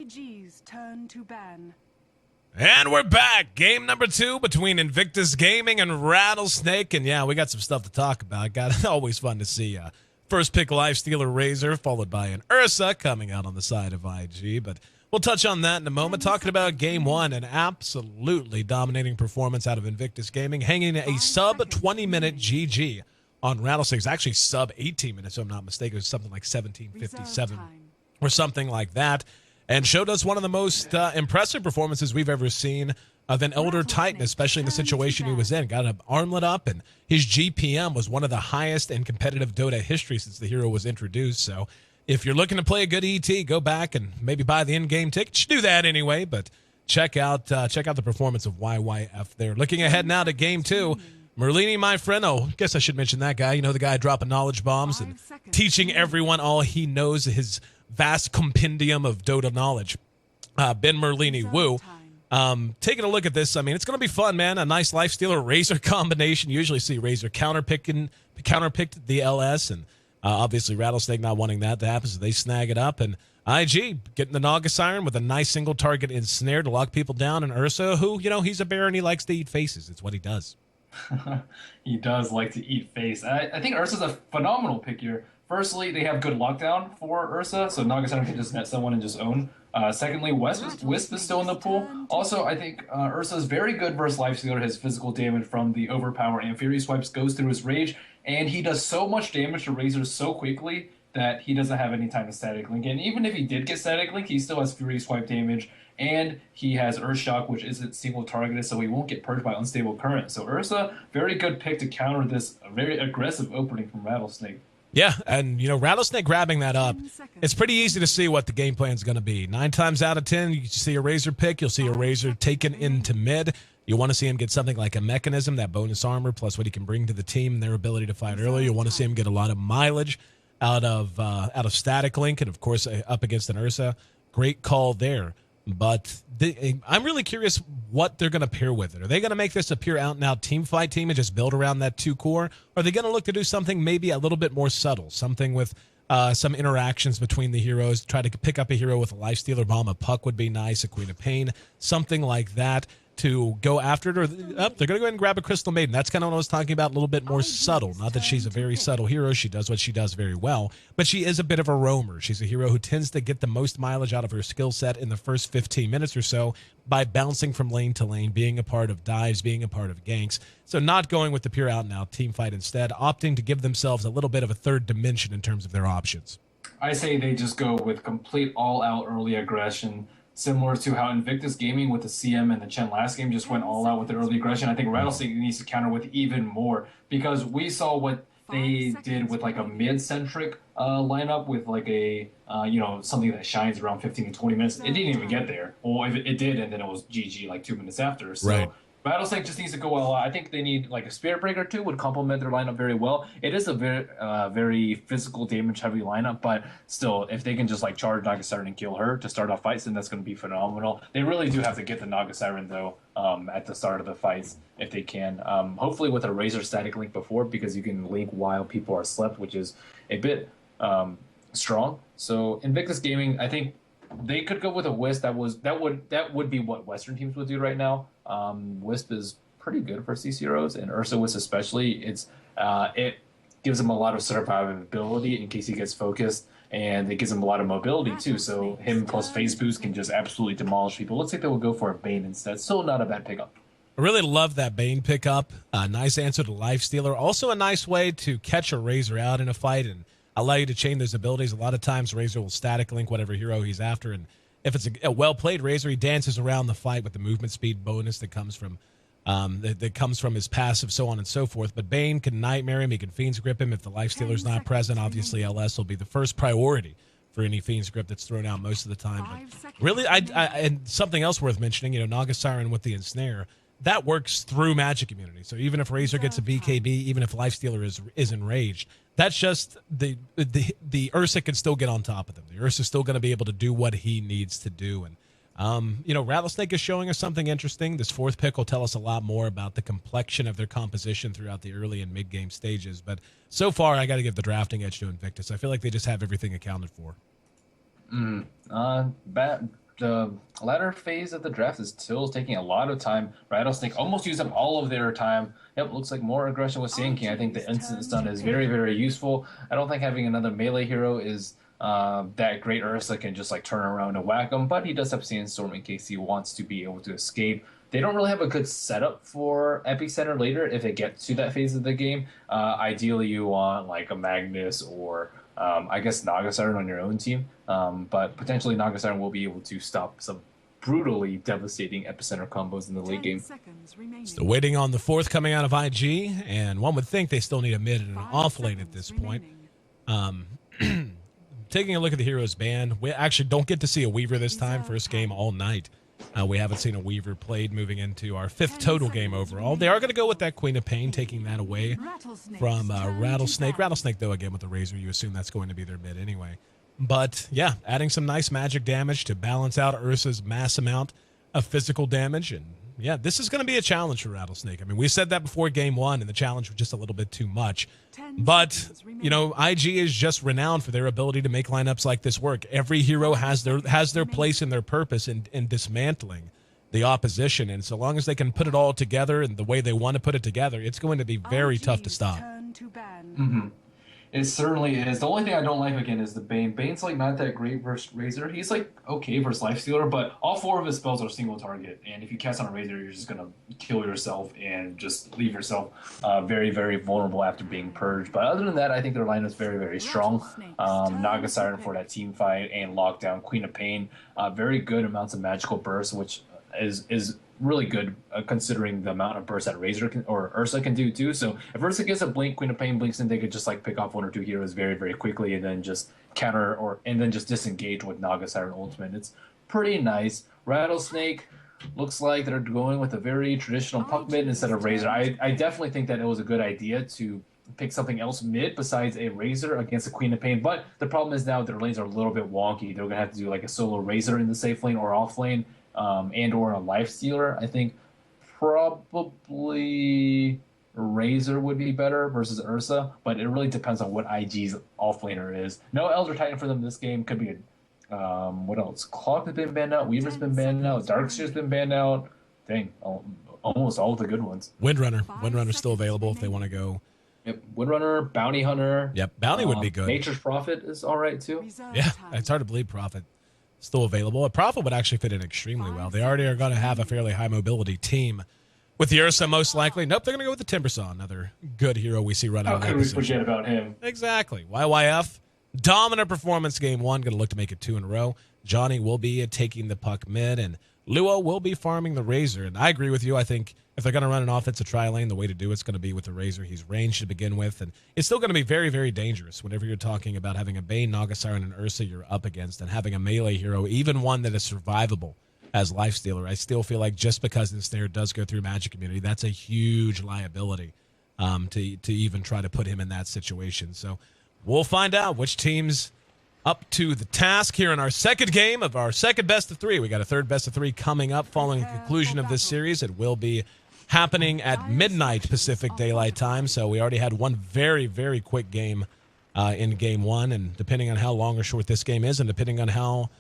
IG's turn to ban. And we're back. Game number 2 between Invictus Gaming and Rattlesnake. And yeah, we got some stuff to talk about. Always fun to see first pick Lifestealer Razor, followed by an Ursa coming out on the side of IG. But we'll touch on that in a moment. Talking about Game 1, an absolutely dominating performance out of Invictus Gaming, hanging a sub 20-minute GG on Rattlesnake. It's actually sub 18 minutes, if I'm not mistaken. It was something like 17:57 or something like that. And showed us one of the most impressive performances we've ever seen of an Elder Titan, especially in the situation he was in. Got an armlet up, and his GPM was one of the highest in competitive Dota history since the hero was introduced. So if you're looking to play a good ET, go back and maybe buy the in-game ticket. You do that anyway, but check out the performance of YYF there. Looking ahead now to Game 2. Merlini, my friend, I guess I should mention that guy. You know, the guy dropping knowledge bombs and teaching everyone all he knows, his vast compendium of Dota knowledge. Ben Merlini, woo. Taking a look at this, I mean, it's going to be fun, man. A nice Lifestealer Razor combination. You usually see Razor counterpicked the LS, and obviously Rattlesnake not wanting that to happen, so they snag it up. And IG getting the Naga Siren with a nice single target ensnare to lock people down. And Ursa, who, you know, he's a bear and he likes to eat faces. It's what he does. He does like to eat face. I think Ursa's a phenomenal pick here. Firstly, they have good lockdown for Ursa, so Naga Siren can just net someone and just own. Secondly, Wisp is still in the pool. Also, I think Ursa is very good versus Lifestealer. His physical damage from the Overpower and Fury Swipes goes through his Rage, and he does so much damage to Razor so quickly that he doesn't have any time to Static Link. And even if he did get Static Link, he still has Fury Swipe damage, and he has Earth Shock, which isn't single targeted, so he won't get purged by Unstable Current. So Ursa, very good pick to counter this very aggressive opening from Rattlesnake. Yeah, and, you know, Rattlesnake grabbing that up, it's pretty easy to see what the game plan is going to be. 9 times out of 10, you see a Razor pick, you'll see a Razor taken into mid. You want to see him get something like a Mechanism, that bonus armor, plus what he can bring to the team and their ability to fight earlier. You want to see him get a lot of mileage out of Static Link, and, of course, up against an Ursa. Great call there. But I'm really curious what they're going to pair with it. Are they going to make this a pure out-and-out team fight team and just build around that 2 core? Or are they going to look to do something maybe a little bit more subtle, something with some interactions between the heroes, try to pick up a hero with a Lifestealer Bomb, a Puck would be nice, a Queen of Pain, something like that to go after it? Or they're going to go ahead and grab a Crystal Maiden. That's kind of what I was talking about, a little bit more subtle. Not that she's a very subtle hero. She does what she does very well, but she is a bit of a roamer. She's a hero who tends to get the most mileage out of her skill set in the first 15 minutes or so by bouncing from lane to lane, being a part of dives, being a part of ganks. So not going with the pure out-and-out team fight instead, opting to give themselves a little bit of a third dimension in terms of their options. I say they just go with complete all-out early aggression, similar to how Invictus Gaming with the CM and the Chen last game just went all out with the early aggression. I think Rattlesnake needs to counter with even more, because we saw what they did with like a mid-centric lineup with like a, something that shines around 15 to 20 minutes. It didn't even get there. Or if it did, and then it was GG like 2 minutes after. So right. Rattlesnake just needs to go all out. I think they need like a Spirit Breaker too, would complement their lineup very well. It is a very physical damage heavy lineup, but still, if they can just like charge Naga Siren and kill her to start off fights, then that's going to be phenomenal. They really do have to get the Naga Siren though at the start of the fights if they can. Hopefully with a Razor Static Link before, because you can link while people are slept, which is a bit strong. So Invictus Gaming, I think they could go with a Wisp. That would be what Western teams would do right now. Wisp is pretty good for CC heroes, and Ursa Wisp especially. It gives him a lot of survivability in case he gets focused, and it gives him a lot of mobility too. So him plus phase boost can just absolutely demolish people. Looks like they will go for a Bane instead. Still not a bad pickup. I really love that Bane pickup. Nice answer to Lifestealer. Also a nice way to catch a Razor out in a fight and allow you to chain those abilities. A lot of times Razor will static link whatever hero he's after, and if it's a well-played Razor, he dances around the fight with the movement speed bonus that comes from his passive, so on and so forth. But Bane can Nightmare him, he can Fiend's Grip him. If the Lifestealer's not present, obviously LS will be the first priority for any Fiend's Grip that's thrown out most of the time. But really, and something else worth mentioning, Naga Siren with the Ensnare, that works through Magic Immunity. So even if Razor gets a BKB, even if Lifestealer is enraged, that's just the Ursa can still get on top of them. The Ursa's still going to be able to do what he needs to do. And, Rattlesnake is showing us something interesting. This 4th pick will tell us a lot more about the complexion of their composition throughout the early and mid-game stages. But so far, I got to give the drafting edge to Invictus. I feel like they just have everything accounted for. the latter phase of the draft is still taking a lot of time. Rattlesnake almost used up all of their time. Yep, looks like more aggression with Sand King. I think the instant stun is very, very useful. I don't think having another melee hero is that great. Ursa can just like turn around and whack him, but he does have Sandstorm in case he wants to be able to escape. They don't really have a good setup for Epicenter later if it gets to that phase of the game. Ideally, you want like a Magnus or I guess Naga Siren on your own team, but potentially Naga Siren will be able to stop some brutally devastating Epicenter combos in the late game. Still waiting on the fourth coming out of IG, and one would think they still need a mid and an off lane at this point. Taking a look at the heroes ban, we actually don't get to see a Weaver this time. First game all night. We haven't seen a Weaver played moving into our fifth total game overall. They are going to go with that Queen of Pain, taking that away from Rattlesnake. Rattlesnake, though, again, with the Razor, you assume that's going to be their mid anyway. But, yeah, adding some nice magic damage to balance out Ursa's mass amount of physical damage. And, yeah, this is going to be a challenge for Rattlesnake. I mean, we said that before game one, and the challenge was just a little bit too much. But, you know, IG is just renowned for their ability to make lineups like this work. Every hero has their place and their purpose in dismantling the opposition. And so long as they can put it all together and the way they want to put it together, it's going to be very tough to stop. Mm-hmm. It certainly is. The only thing I don't like, again, is the Bane. Bane's, like, not that great versus Razor. He's, like, okay versus Lifestealer, but all four of his spells are single target. And if you cast on a Razor, you're just going to kill yourself and just leave yourself very, very vulnerable after being purged. But other than that, I think their line is very, very strong. Naga Siren for that team fight and Lockdown, Queen of Pain. Very good amounts of magical burst, which is really good considering the amount of burst that Razor can, or Ursa can do too. So if Ursa gets a blink, Queen of Pain blinks in, they could just like pick off one or two heroes very, very quickly and then just counter and then just disengage with Naga Siren ultimate. It's pretty nice. Rattlesnake looks like they're going with a very traditional puck mid instead of Razor. I definitely think that it was a good idea to pick something else mid besides a Razor against a Queen of Pain, but the problem is now their lanes are a little bit wonky. They're gonna have to do like a solo Razor in the safe lane or off lane. And or a Lifestealer. I think probably Razor would be better versus Ursa, but it really depends on what IG's offlaner is. No Elder Titan for them this game. Could be a what else? Clock has been banned out. Weaver's been banned out. Darkseer's been banned out. Dang, almost all of the good ones. Windrunner's still available if they want to go. Yep, Windrunner, Bounty Hunter. Yep, Bounty would be good. Nature's Prophet is all right too. Yeah, it's hard to believe Prophet still available. A Prophet would actually fit in extremely well. They already are going to have a fairly high mobility team with the Ursa most likely. Nope, they're going to go with the Timbersaw, another good hero we see run out of that position. How could we forget about him? Exactly. YYF, dominant performance game one, going to look to make it 2 in a row. Johnny will be taking the puck mid, and Luo will be farming the Razor. And I agree with you. I think if they're going to run an offensive tri-lane, the way to do it's going to be with the Razor. He's ranged to begin with, and it's still going to be very, very dangerous whenever you're talking about having a Bane, Naga Siren, and Ursa you're up against, and having a melee hero, even one that is survivable as Lifestealer. I still feel like just because the snare does go through Magic Community, that's a huge liability to even try to put him in that situation. So we'll find out which teams up to the task here in our second game of our second best of 3. We got a third best of 3 coming up following the conclusion of this series. It will be happening at midnight Pacific Daylight Time. So we already had one very, very quick game in game 1. And depending on how long or short this game is, and depending on how,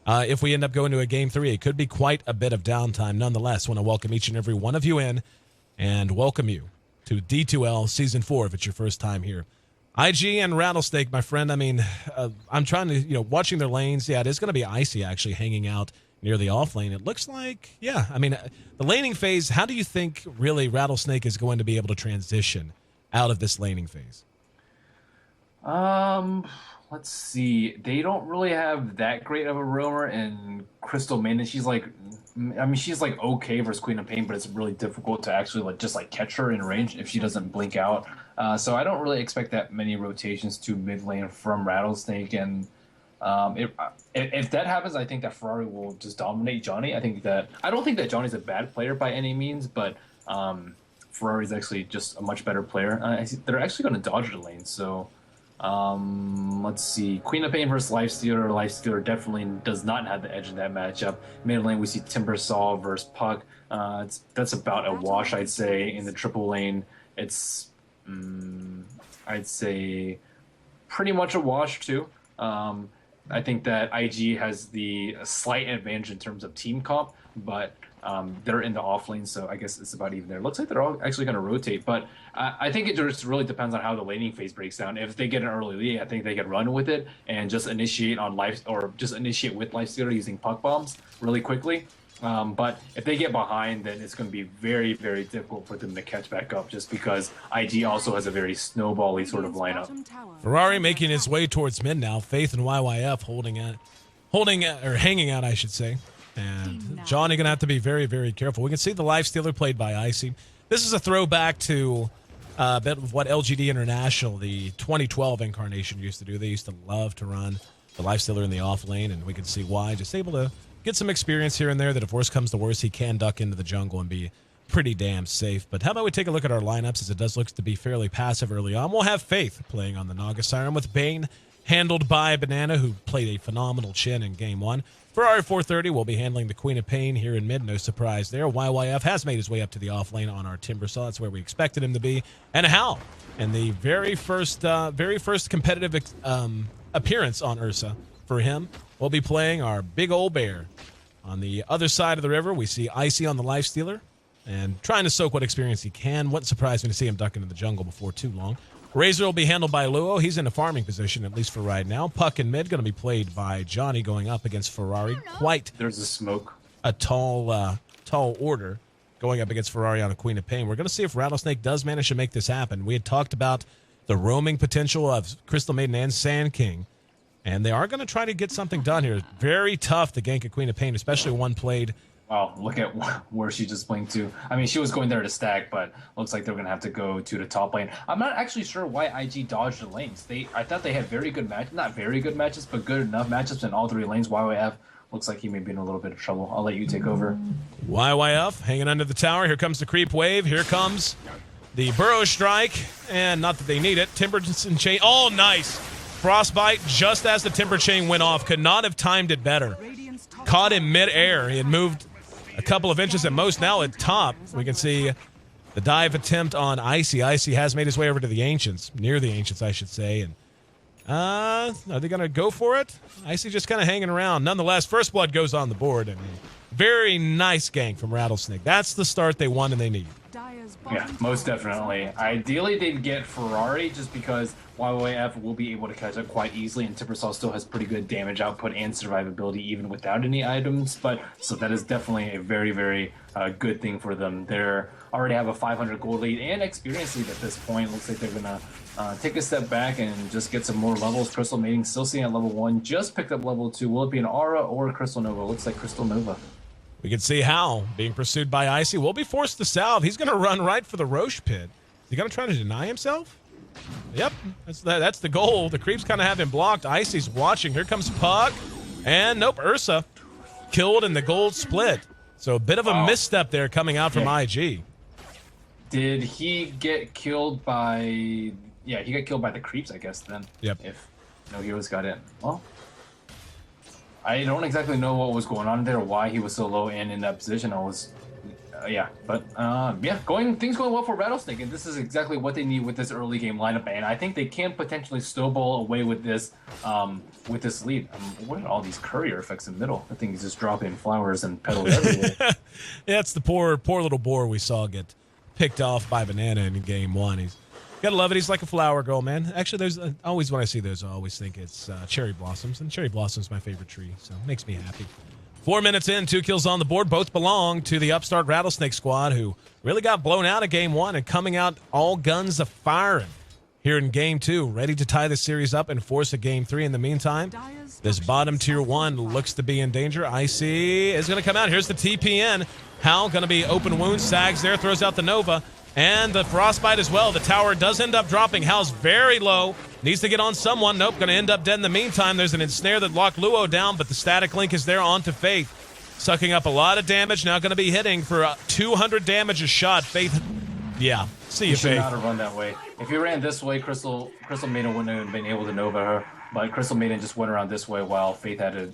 if we end up going to a game 3, it could be quite a bit of downtime. Nonetheless, I want to welcome each and every one of you in and welcome you to D2L Season 4 if it's your first time here. IG and Rattlesnake, my friend, I mean, I'm trying to, watching their lanes. Yeah, it is going to be Icy actually hanging out near the off lane. It looks like, yeah, I mean, the laning phase, how do you think really Rattlesnake is going to be able to transition out of this laning phase? Let's see. They don't really have that great of a roamer in Crystal Maiden. She's like okay versus Queen of Pain, but it's really difficult to actually just catch her in range if she doesn't blink out. So I don't really expect that many rotations to mid lane from Rattlesnake, and if that happens, I think that Ferrari will just dominate Johnny. I don't think that Johnny's a bad player by any means, but Ferrari's actually just a much better player. They're actually going to dodge the lane, so let's see. Queen of Pain versus Lifestealer. Lifestealer definitely does not have the edge in that matchup. Mid lane, we see Timbersaw versus Puck. That's about a wash, I'd say. In the triple lane, it's I'd say pretty much a wash too. I think that IG has the slight advantage in terms of team comp, but they're in the off lane, so I guess it's about even there. Looks like they're all actually going to rotate, but I think it just really depends on how the laning phase breaks down. If they get an early lead, I think they can run with it and just initiate on life, or just initiate with lifestealer using puck bombs really quickly. But if they get behind, then it's going to be very, very difficult for them to catch back up, just because IG also has a very snowbally sort of lineup. Ferrari making his way towards mid now. Faith and YYF hanging out, I should say. And Johnny going to have to be very, very careful. We can see the Lifestealer played by Icy. This is a throwback to a bit of what LGD International, the 2012 incarnation, used to do. They used to love to run the Lifestealer in the off lane, and we can see why. Just able to get some experience here and there that if worse comes to worse, he can duck into the jungle and be pretty damn safe. But how about we take a look at our lineups, as it does look to be fairly passive early on. We'll have Faith playing on the Naga Siren with Bane, handled by Banana, who played a phenomenal chin in Game 1. Ferrari 430 will be handling the Queen of Pain here in mid. No surprise there. YYF has made his way up to the off lane on our Timber Saw. That's where we expected him to be. And Hal, in the very first competitive appearance on Ursa for him, we'll be playing our big old bear. On the other side of the river, we see Icy on the Lifestealer and trying to soak what experience he can. Wouldn't surprise me to see him duck into the jungle before too long. Razor will be handled by Luo. He's in a farming position, at least for right now. Puck in mid going to be played by Johnny, going up against Ferrari. Quite There's a smoke. a tall order going up against Ferrari on a Queen of Pain. We're going to see if Rattlesnake does manage to make this happen. We had talked about the roaming potential of Crystal Maiden and Sand King, and they are going to try to get something done here. Very tough to gank a Queen of Pain, especially one played. Wow, look at where she just blinked to. I mean, she was going there to stack, but looks like they're going to have to go to the top lane. I'm not actually sure why IG dodged the lanes. I thought they had very good matches, not very good matches, but good enough matchups in all three lanes. YYF looks like he may be in a little bit of trouble. I'll let you take over. YYF hanging under the tower. Here comes the creep wave. Here comes the burrow strike, and not that they need it. Timber and chain. Oh, nice. Frostbite just as the timber chain went off. Could not have timed it better. Caught in midair. He had moved a couple of inches at most. Now at top, we can see the dive attempt on Icy. Icy has made his way over to the Ancients, near the Ancients, I should say. And are they going to go for it? Icy just kind of hanging around. Nonetheless, First Blood goes on the board. And very nice gank from Rattlesnake. That's the start they want and they need. Yeah, most definitely. Ideally, they'd get Ferrari just because YYF will be able to catch up quite easily, and Timbersaw still has pretty good damage output and survivability even without any items. But so that is definitely a very, very good thing for them. They're already have a 500 gold lead and experience lead at this point. Looks like they're gonna take a step back and just get some more levels. Crystal Mating still sitting at level 1, just picked up level 2. Will it be an Aura or Crystal Nova? Looks like Crystal Nova. We can see Hal being pursued by Icy. Will be forced to salve. He's going to run right for the Roche pit. Is he going to try to deny himself? Yep, that's the goal. The creeps kind of have him blocked. Icy's watching. Here comes Puck. And nope, Ursa killed in the gold split. So a bit of a misstep there coming out from IG. Did he get killed by... Yeah, he got killed by the creeps, I guess, then. Yep. If no heroes got in. Well, I don't exactly know what was going on there, why he was so low and in that position. I was, yeah, but yeah, things going well for Rattlesnake, and this is exactly what they need with this early game lineup, and I think they can potentially snowball away with this lead. What are all these courier effects in the middle? I think he's just dropping flowers and petals everywhere. Yeah, it's the poor little boar we saw get picked off by Banana in Game 1. He's gotta love it. He's like a flower girl, man. Actually, there's always when I see those, I always think it's cherry blossoms, and cherry blossoms my favorite tree, so it makes me happy. 4 minutes in, 2 kills on the board. Both belong to the upstart Rattlesnake squad, who really got blown out of Game 1 and coming out all guns a firing here in Game 2, ready to tie the series up and force a Game 3. In the meantime, this bottom tier 1 looks to be in danger. Icy is going to come out. Here's the TPN. Hal going to be open wound. Sags there, throws out the Nova. And the Frostbite as well. The tower does end up dropping. Hal's very low. Needs to get on someone. Nope, going to end up dead in the meantime. There's an ensnare that locked Luo down, but the static link is there onto Faith. Sucking up a lot of damage. Now going to be hitting for 200 damage a shot. Faith, yeah. See you, Faith. Should not have run that way. If he ran this way, Crystal Maiden wouldn't have been able to Nova her. But Crystal Maiden just went around this way while Faith had to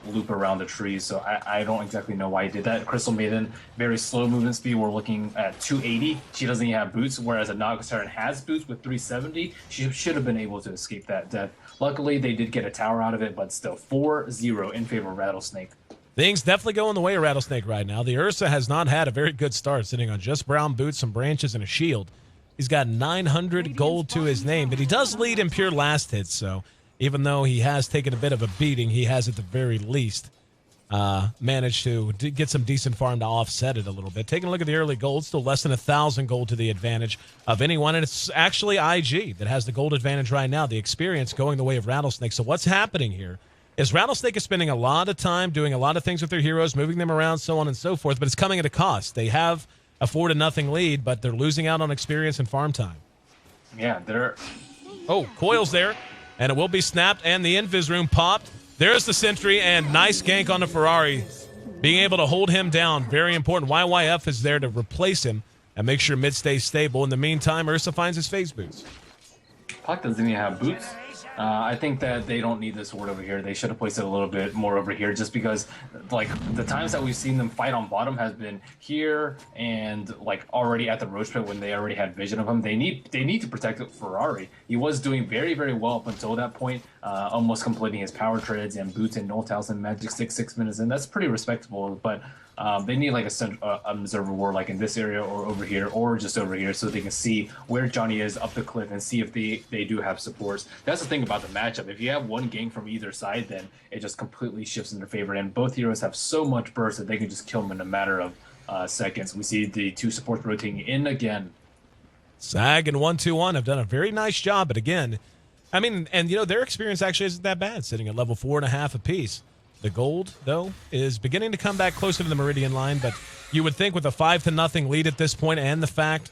loop around the trees. So I don't exactly know why he did that. Crystal Maiden, very slow movement speed. We're looking at 280. She doesn't even have boots, whereas a Naga Siren has boots with 370. She should have been able to escape that death. Luckily, they did get a tower out of it, but still 4-0 in favor of Rattlesnake. Things definitely going the way of Rattlesnake right now. The Ursa has not had a very good start, sitting on just brown boots, some branches, and a shield. He's got 900 gold to his name, but he does lead in pure last hits, so even though he has taken a bit of a beating, he has at the very least managed to get some decent farm to offset it a little bit. Taking a look at the early gold, still less than 1,000 gold to the advantage of anyone, and it's actually IG that has the gold advantage right now, the experience going the way of Rattlesnake. So what's happening here is Rattlesnake is spending a lot of time doing a lot of things with their heroes, moving them around, so on and so forth, but it's coming at a cost. They have a 4-0 lead, but they're losing out on experience and farm time. Yeah, they're... Oh, Coil's there, and it will be snapped, and the invis room popped. There's the sentry, and nice gank on the Ferrari. Being able to hold him down, very important. YYF is there to replace him and make sure mid stays stable. In the meantime, Ursa finds his phase boots. Puck doesn't even have boots. I think that they don't need this ward over here. They should have placed it a little bit more over here, just because, like, the times that we've seen them fight on bottom has been here and like already at the Roach Pit when they already had vision of him. They need to protect Ferrari. He was doing very, very well up until that point, almost completing his power treads and boots and null tiles and magic 6 minutes, and that's pretty respectable. But they need like a observer ward like in this area or over here or just over here so they can see where Johnny is up the cliff and see if they do have supports. That's the thing about the matchup. If you have one gank from either side, then it just completely shifts in their favor, and both heroes have so much burst that they can just kill them in a matter of seconds. We see the two supports rotating in again. Sag and 1-2-1 have done a very nice job, but again, I mean, and you know, their experience actually isn't that bad, sitting at level 4.5 apiece. The gold, though, is beginning to come back closer to the Meridian line, but you would think with a 5-0 lead at this point and the fact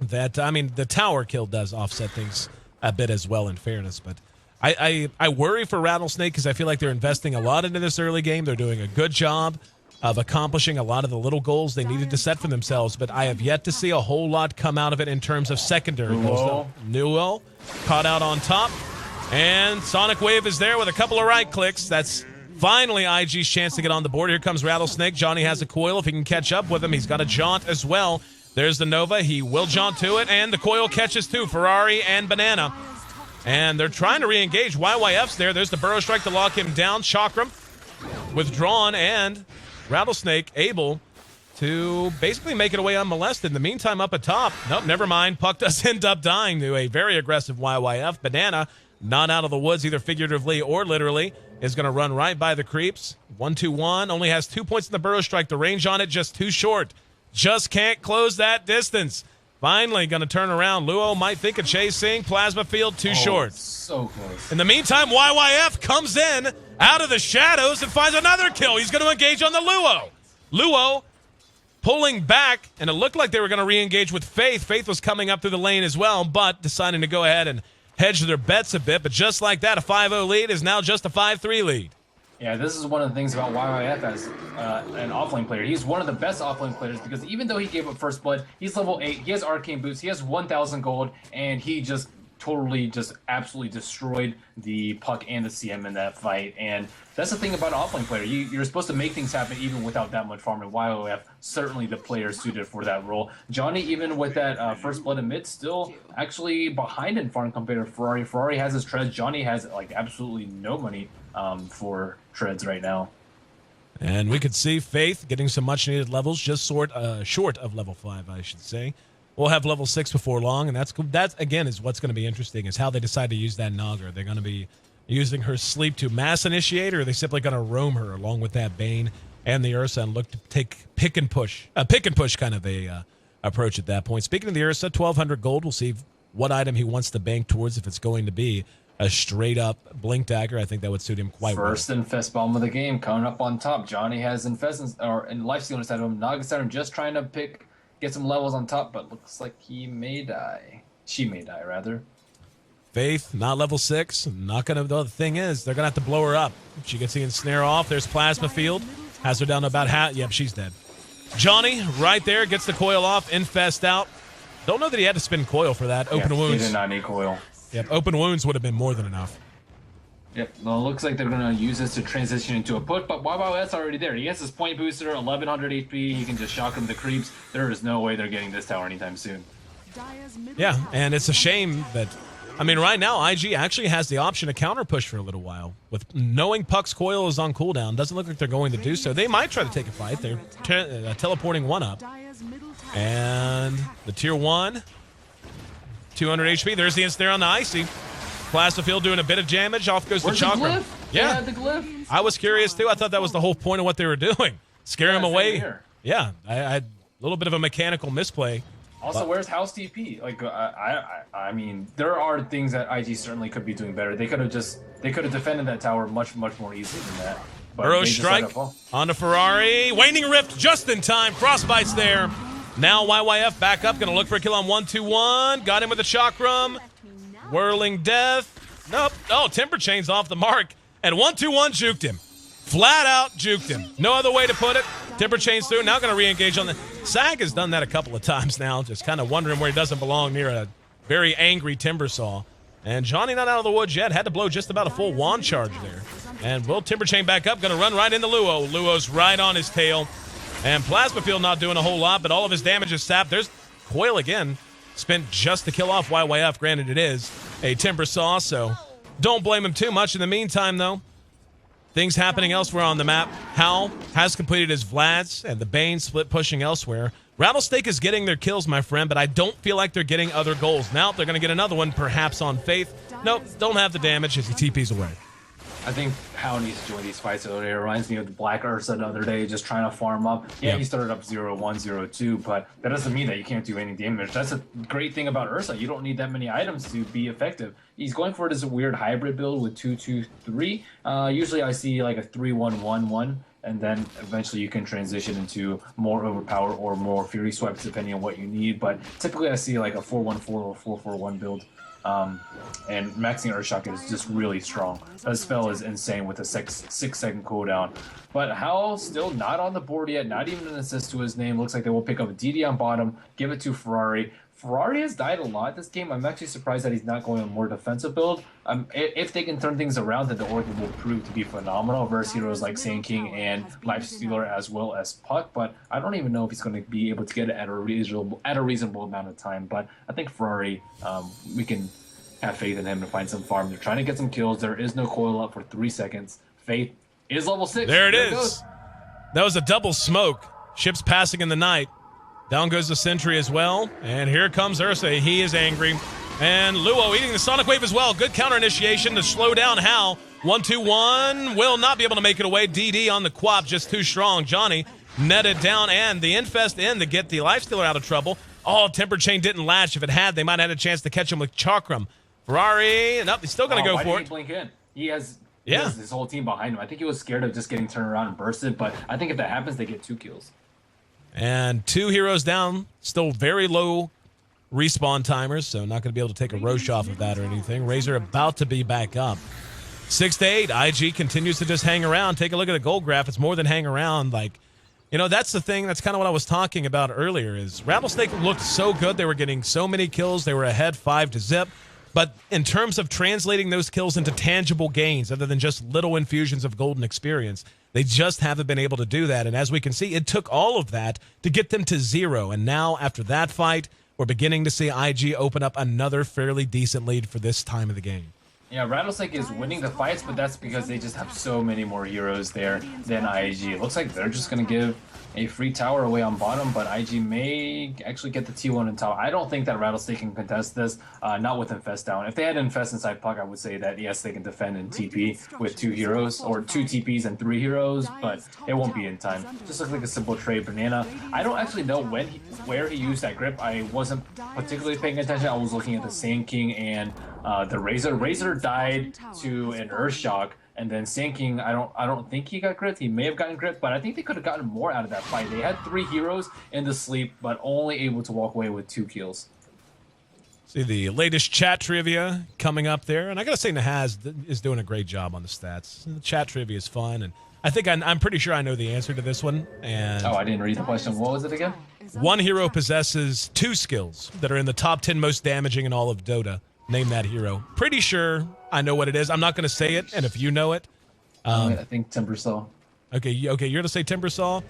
that, I mean, the tower kill does offset things a bit as well, in fairness, but I worry for Rattlesnake because I feel like they're investing a lot into this early game. They're doing a good job of accomplishing a lot of the little goals they needed to set for themselves, but I have yet to see a whole lot come out of it in terms of secondary goals. Newell caught out on top, and Sonic Wave is there with a couple of right clicks. That's finally IG's chance to get on the board. Here comes Rattlesnake. Johnny has a coil. If he can catch up with him, he's got a jaunt as well. There's the Nova. He will jaunt to it, and the coil catches too. Ferrari and Banana. And they're trying to re-engage. YYF's there. There's the Burrow Strike to lock him down. Chakram withdrawn, and Rattlesnake able to basically make it away unmolested. In the meantime, up atop, nope, never mind. Puck does end up dying to a very aggressive YYF. Banana, not out of the woods either figuratively or literally, is going to run right by the creeps. 1-2-1, only has 2 points in the Burrow Strike. The range on it just too short. Just can't close that distance. Finally going to turn around. Luo might think of chasing. Plasma field too short. So close. In the meantime, YYF comes in out of the shadows and finds another kill. He's going to engage on the Luo. Luo pulling back, and it looked like they were going to re-engage with Faith. Faith was coming up through the lane as well, but deciding to go ahead and hedge their bets a bit. But just like that, a 5-0 lead is now just a 5-3 lead. Yeah, this is one of the things about YYF as an offlane player. He's one of the best offlane players because even though he gave up First Blood, he's level 8, he has Arcane Boots, he has 1,000 gold, and he just totally absolutely destroyed the Puck and the CM in that fight. And that's the thing about an offlane player. You're supposed to make things happen even without that much farm, and YOF certainly the player suited for that role. Johnny, even with that First Blood in mid, still actually behind in farm compared to Ferrari. Ferrari has his treads. Johnny has like absolutely no money for treads right now. And we could see Faith getting some much-needed levels, just short of level 5, I should say. We'll have level 6 before long, and that's again is what's going to be interesting, is how they decide to use that Naga. Are they going to be using her sleep to mass initiate, or are they simply going to roam her along with that Bane and the Ursa and look to take pick and push kind of a approach at that point? Speaking of the Ursa, 1,200 gold. We'll see what item he wants to bank towards, if it's going to be a straight-up Blink Dagger. I think that would suit him quite well. First Infest Bomb of the game coming up on top. Johnny has Infest and Lifesteal inside of him. Naga Saturn just trying to get some levels on top, but looks like he may die. She may die, rather. Faith, not level 6. Not going to. The thing is, they're going to have to blow her up. She gets the ensnare off. There's Plasma Field. Has her down to about half. Yep, she's dead. Johnny, right there, gets the coil off. Infest out. Don't know that he had to spin coil for that. Open wounds. He did not need coil. Yep, open wounds would have been more than enough. Yep, well, it looks like they're going to use this to transition into a put, but wow, that's already there. He has his point booster, 1,100 HP. He can just shock him the creeps. There is no way they're getting this tower anytime soon. Yeah, and it's a shame that I mean, right now, IG actually has the option to counter push for a little while. With knowing Puck's coil is on cooldown, doesn't look like they're going to do so. They might try to take a fight. They're teleporting one up. And the tier 1, 200 HP. There's the instant there on the Icy. Plasmafield doing a bit of damage. Off goes the Chakra. Yeah, the glyph. I was curious too. I thought that was the whole point of what they were doing. Scare him away. Yeah, I had a little bit of a mechanical misplay. Also, where's House TP? Like, I mean, there are things that IG certainly could be doing better. They could have defended that tower much more easily than that. Burrow strike on the Ferrari. Waning Rift just in time. Frostbite's there. Now YYF back up. Going to look for a kill on 1-2-1. Got him with the Chakram. Whirling Death. Nope. Oh, Timber Chain's off the mark. And 1-2-1 juked him. Flat out juked him. No other way to put it. Timber Chain's through. Now going to re-engage on the... Sag has done that a couple of times now. Just kind of wondering where he doesn't belong near a very angry Timber Saw. And Johnny not out of the woods yet. Had to blow just about a full wand charge there. And will Timber Chain back up. Going to run right into Luo. Luo's right on his tail. And Plasmafield not doing a whole lot, but all of his damage is sapped. There's Coil again. Spent just to kill off YYF. Granted, it is a Timber Saw, so don't blame him too much. In the meantime, though, things happening elsewhere on the map. Hal has completed his Vlads, and the Bane split pushing elsewhere. Rattlesnake is getting their kills, my friend, but I don't feel like they're getting other goals. Now they're going to get another one, perhaps on Faith. Nope, don't have the damage as he TPs away. I think Hal needs to join these fights earlier. It reminds me of the Black Ursa the other day, just trying to farm up. Yeah, he started up 0-1, 0-2, but that doesn't mean that you can't do any damage. That's a great thing about Ursa. You don't need that many items to be effective. He's going for this weird hybrid build with 2-2-3. Usually I see like a 3-1-1-1, and then eventually you can transition into more overpower or more fury swipes depending on what you need. But typically I see like a 4-1-4 or 4-4-1 build. And maxing Earthshock is just really strong. That spell is insane with a 6-second cooldown. But Hal still not on the board yet, not even an assist to his name. Looks like they will pick up a DD on bottom, give it to Ferrari. Ferrari has died a lot this game. I'm actually surprised that he's not going a more defensive build. If they can turn things around, then the Orchid will prove to be phenomenal versus heroes like Sand King and Lifestealer as well as Puck. But I don't even know if he's going to be able to get it at a reasonable amount of time. But I think Ferrari, we can have faith in him to find some farm. They're trying to get some kills. There is no coil up for 3 seconds. Faith is level 6. There it is. That was a double smoke. Ships passing in the night. Down goes the Sentry as well. And here comes Ursa. He is angry. And Luo eating the Sonic Wave as well. Good counter initiation to slow down Hal. 1-2-1 will not be able to make it away. DD on the Quap, just too strong. Johnny netted down, and the Infest in to get the Lifestealer out of trouble. Oh, Temper Chain didn't latch. If it had, they might have had a chance to catch him with Chakram. Ferrari, nope, he's still going to go for it. Blink in? He has his whole team behind him. I think he was scared of just getting turned around and bursted, but I think if that happens, they get 2 kills. And 2 heroes down, still very low respawn timers, so not going to be able to take a Roche off of that or anything. Razor about to be back up. 6-8, IG continues to just hang around. Take a look at the gold graph. It's more than hang around. Like, you know, that's the thing. That's kind of what I was talking about earlier is Rattlesnake looked so good. They were getting so many kills. They were ahead 5-0. But in terms of translating those kills into tangible gains, other than just little infusions of golden experience, they just haven't been able to do that. And as we can see, it took all of that to get them to 0. And now, after that fight, we're beginning to see IG open up another fairly decent lead for this time of the game. Yeah, Rattlesnake is winning the fights, but that's because they just have so many more heroes there than IG. It looks like they're just going to give a free tower away on bottom, but IG may actually get the T1 in tower. I don't think that Rattlesnake can contest this, not with Infest down. If they had Infest inside Puck, I would say that, yes, they can defend in TP with 2 heroes, or 2 TPs and 3 heroes, but it won't be in time. Just looks like a simple trade. Banana, I don't actually know where he used that grip. I wasn't particularly paying attention. I was looking at the Sand King and the Razor. Razor died to an Earthshock, and then Sand King, I don't think he got gripped. He may have gotten gripped, but I think they could have gotten more out of that fight. They had 3 heroes in the sleep, but only able to walk away with 2 kills. See the latest chat trivia coming up there, and I gotta say Nahaz is doing a great job on the stats. The chat trivia is fun, and I think I'm pretty sure I know the answer to this one. And I didn't read the question. What was it again? One hero possesses 2 skills that are in the top 10 most damaging in all of Dota. Name that hero. Pretty sure I know what it is. I'm not going to say it, and if you know it... I think Timbersaw. Okay, you're going to say Timbersaw?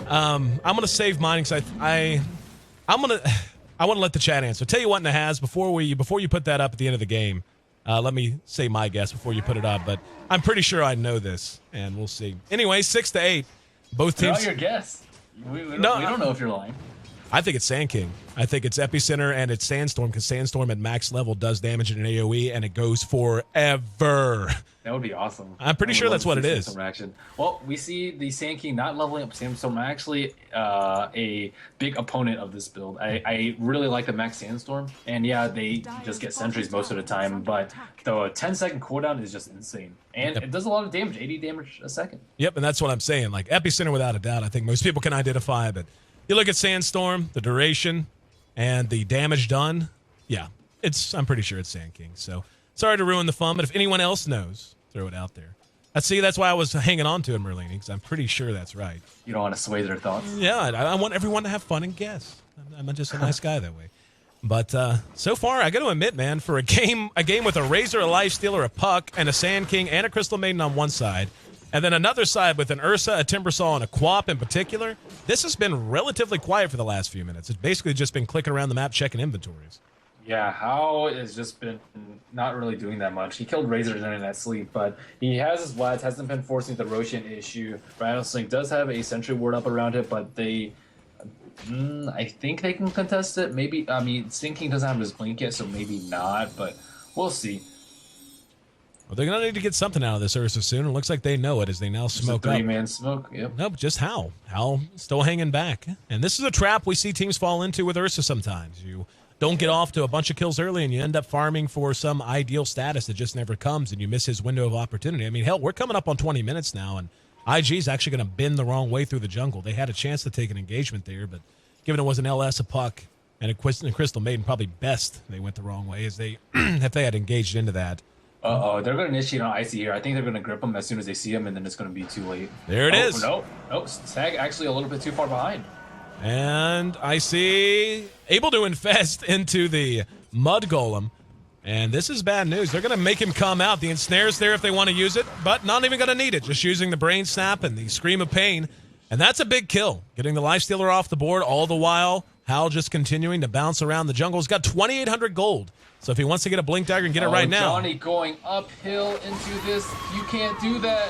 I'm going to save mine because I'm going to... I want to let the chat answer. Tell you what, Nahaz, before you put that up at the end of the game, let me say my guess before you put it up. But I'm pretty sure I know this, and we'll see. Anyway, 6-8. Both teams. Your guess. We don't know if you're lying. I think it's Sand King. I think it's Epicenter and it's Sandstorm, because Sandstorm at max level does damage in an AoE, and it goes forever. That would be awesome. I'm pretty sure that's what it is. Action. Well, we see the Sand King not leveling up Sandstorm. Actually, a big opponent of this build. I really like the max Sandstorm, and yeah, they just get sentries most of the time, but the 10-second cooldown is just insane, and it does a lot of damage, 80 damage a second. Yep, and that's what I'm saying. Like Epicenter, without a doubt, I think most people can identify, but you look at Sandstorm, the duration, and the damage done. Yeah, I'm pretty sure it's Sand King. So sorry to ruin the fun, but if anyone else knows, throw it out there. That's why I was hanging on to it, Merlini, because I'm pretty sure that's right. You don't want to sway their thoughts. Yeah, I want everyone to have fun and guess. I'm just a nice guy that way. But so far, I got to admit, man, for a game with a Razor, a Lifestealer, a Puck, and a Sand King, and a Crystal Maiden on one side, and then another side with an Ursa, a Timbersaw, and a Quap in particular, this has been relatively quiet for the last few minutes. It's basically just been clicking around the map, checking inventories. Yeah, How has just been not really doing that much. He killed Razor during that sleep, but he has his Vlads, hasn't been forcing the Roshan issue. Rattlesnake does have a sentry ward up around it, but I think they can contest it. Maybe, I mean, Sand King doesn't have his blink yet, so maybe not, but we'll see. Well, they're going to need to get something out of this Ursa soon. It looks like they know it as they now smoke up. Three-man smoke, yep. Nope, just Hal. Hal still hanging back. And this is a trap we see teams fall into with Ursa sometimes. You don't get off to a bunch of kills early, and you end up farming for some ideal status that just never comes, and you miss his window of opportunity. I mean, hell, we're coming up on 20 minutes now, and IG's actually going to bend the wrong way through the jungle. They had a chance to take an engagement there, but given it was an LS, a Puck, and a Crystal Maiden, probably best they went the wrong way as they if they had engaged into that. Uh-oh, they're going to initiate on Icy here. I think they're going to grip him as soon as they see him, and then it's going to be too late. There it is. No, Sag actually a little bit too far behind. And I see able to infest into the Mud Golem. And this is bad news. They're going to make him come out. The ensnare's there if they want to use it, but not even going to need it. Just using the Brain Snap and the Scream of Pain. And that's a big kill. Getting the Lifestealer off the board all the while. Hal just continuing to bounce around the jungle. He's got 2,800 gold. So if he wants to get a Blink Dagger and get it right now. Johnny going uphill into this. You can't do that.